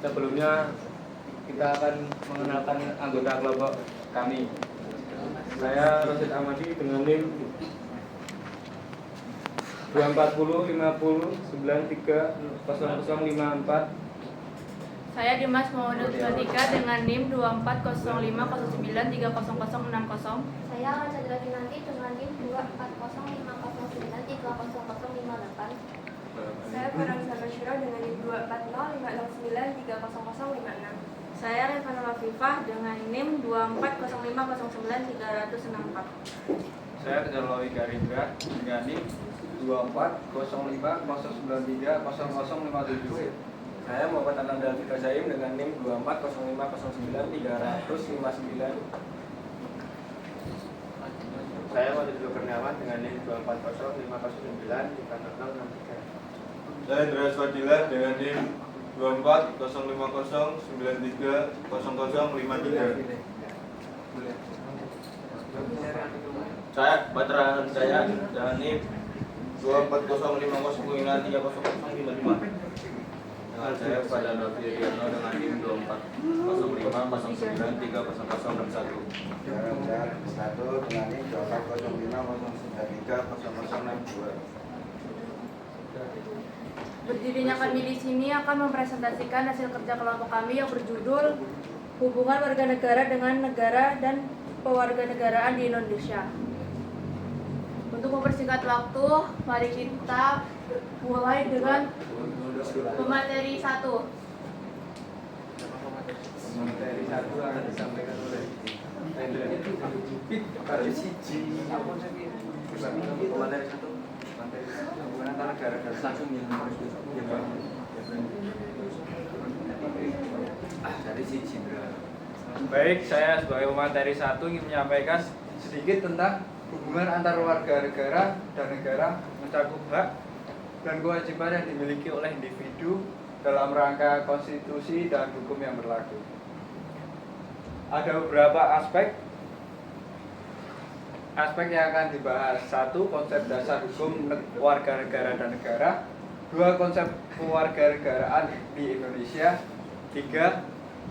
Sebelumnya kita akan mengenalkan anggota kelompok kami. Saya Rosid Amadi dengan NIM 24050930054. Saya Dimas Maulud Batika dengan NIM 24050930060. Saya Aran Chandra Kinanti dengan NIM 24050930058. Saya Farhan Sarmasyura dengan NIM 24056930056. Saya Revana Lafifah dengan NIM 24050093064. Saya Kejarlawi Garindra dengan NIM 24050930057. Saya Muhammad Ananda Fika Zaim dengan NIM 24050930059. Saya Wadid Kurniawan dengan NIM 24050093063. Saya Indra Swadila dengan NIM 24050930053. Saya Batra Hansaya dengan NIM 24050093055. Dengan saya pada Novi Riano dengan NIM 2405009300061. Saya satu dengan NIM 24050930062. Berdirinya kami di sini akan mempresentasikan hasil kerja kelompok kami yang berjudul Hubungan Warga Negara dengan Negara dan Pewarganegaraan di Indonesia. Untuk mempersingkat waktu, mari kita mulai dengan pemateri 1. Materi 1 akan disampaikan oleh Materi 1 hubungan antara negara dan langsung yang harus dari si Cindra. Baik, saya sebagai pemateri 1 ingin menyampaikan sedikit tentang hubungan antar warga negara dan negara, mencakup hak dan kewajiban yang dimiliki oleh individu dalam rangka konstitusi dan hukum yang berlaku. Ada beberapa aspek yang akan dibahas. 1. Konsep dasar hukum warga negara dan negara. 2. Konsep kewarganegaraan di Indonesia. 3.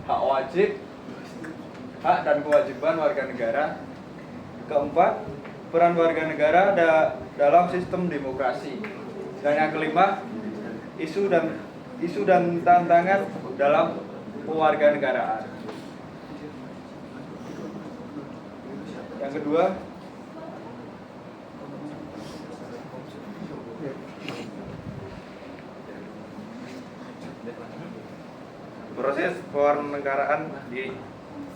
Hak wajib, hak dan kewajiban warga negara. 4. Peran warga negara dalam sistem demokrasi. Dan yang kelima, isu dan tantangan dalam kewarganegaraan. Yang kedua, Proses pewarganegaraan di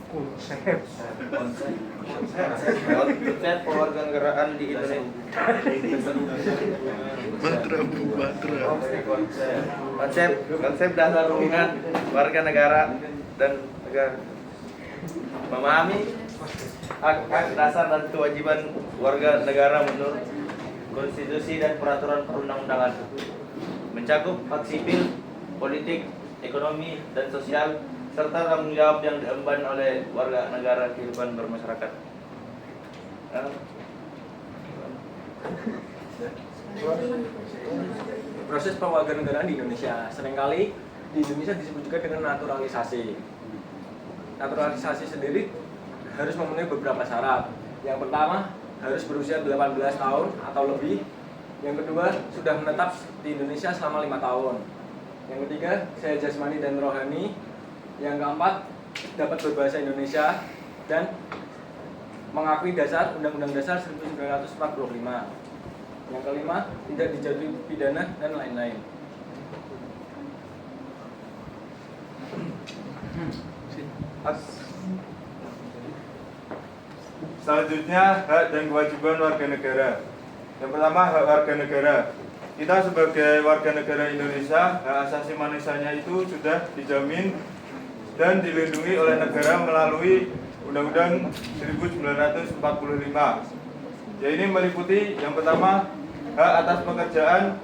konsep pewarganegaraan di Indonesia. Konsep dasar hubungan warga negara dan negara. Memahami hak dasar dan kewajiban warga negara menurut konstitusi dan peraturan perundang-undangan. Mencakup hak sipil, politik, ekonomi, dan sosial, serta tanggung jawab yang diemban oleh warga negara kehidupan bermasyarakat. Proses pewarganegaraan di Indonesia. Seringkali di Indonesia disebut juga dengan naturalisasi. Naturalisasi sendiri harus memenuhi beberapa syarat. Yang pertama, harus berusia 18 tahun atau lebih. Yang kedua, sudah menetap di Indonesia selama 5 tahun. Yang ketiga, sehat jasmani dan rohani. Yang keempat, dapat berbahasa Indonesia dan mengakui Undang-Undang Dasar 1945. Yang kelima, tidak dijatuhi pidana dan lain-lain. Selanjutnya, hak dan kewajiban warga negara. Yang pertama, hak warga negara. Kita sebagai warga negara Indonesia, hak asasi manusianya itu sudah dijamin dan dilindungi oleh negara melalui Undang-Undang 1945. Ya, ini meliputi yang pertama, hak atas pekerjaan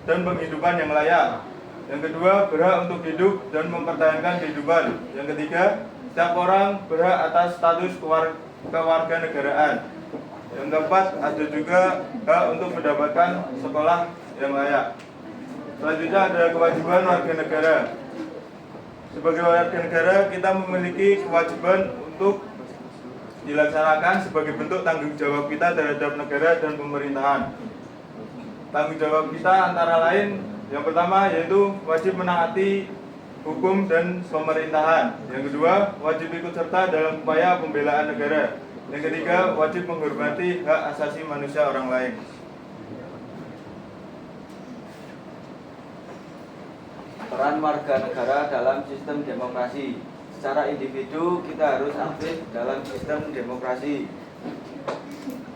dan penghidupan yang layak. Yang kedua, berhak untuk hidup dan mempertahankan kehidupan. Yang ketiga, setiap orang berhak atas status kewarganegaraan. Yang keempat, ada juga hak untuk mendapatkan sekolah yang layak. Selanjutnya ada kewajiban warga negara. sebagai warga negara kita memiliki kewajiban untuk dilaksanakan sebagai bentuk tanggung jawab kita terhadap negara dan pemerintahan. Tanggung jawab kita antara lain yang pertama yaitu wajib menaati hukum dan pemerintahan. Yang kedua, wajib ikut serta dalam upaya pembelaan negara. Yang ketiga, wajib menghormati hak asasi manusia orang lain. Peran warga negara dalam sistem demokrasi. Secara individu kita harus aktif dalam sistem demokrasi,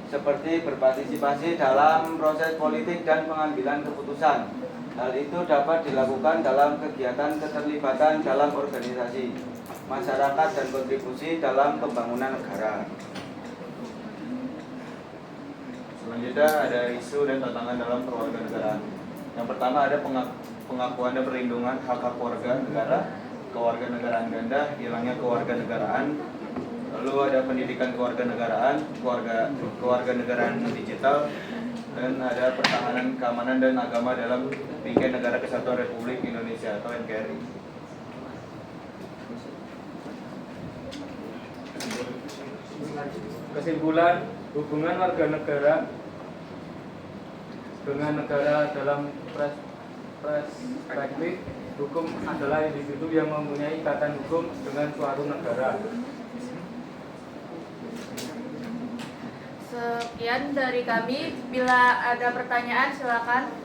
seperti berpartisipasi dalam proses politik dan pengambilan keputusan. Hal itu dapat dilakukan dalam kegiatan keterlibatan dalam organisasi, masyarakat dan kontribusi dalam pembangunan negara. Selanjutnya ada isu dan tantangan dalam kewarganegaraan. Yang pertama ada pengakuan dan perlindungan hak-hak warga negara, kewarganegaraan ganda, hilangnya kewarganegaraan. Lalu ada pendidikan kewarganegaraan, kewarganegaraan digital, dan ada pertahanan keamanan dan agama dalam Bingkai Negara Kesatuan Republik Indonesia atau NKRI. Kesimpulan, hubungan warga negara dengan negara dalam perspektif hukum adalah individu yang mempunyai ikatan hukum dengan suatu negara. Sekian dari kami. Bila ada pertanyaan silakan.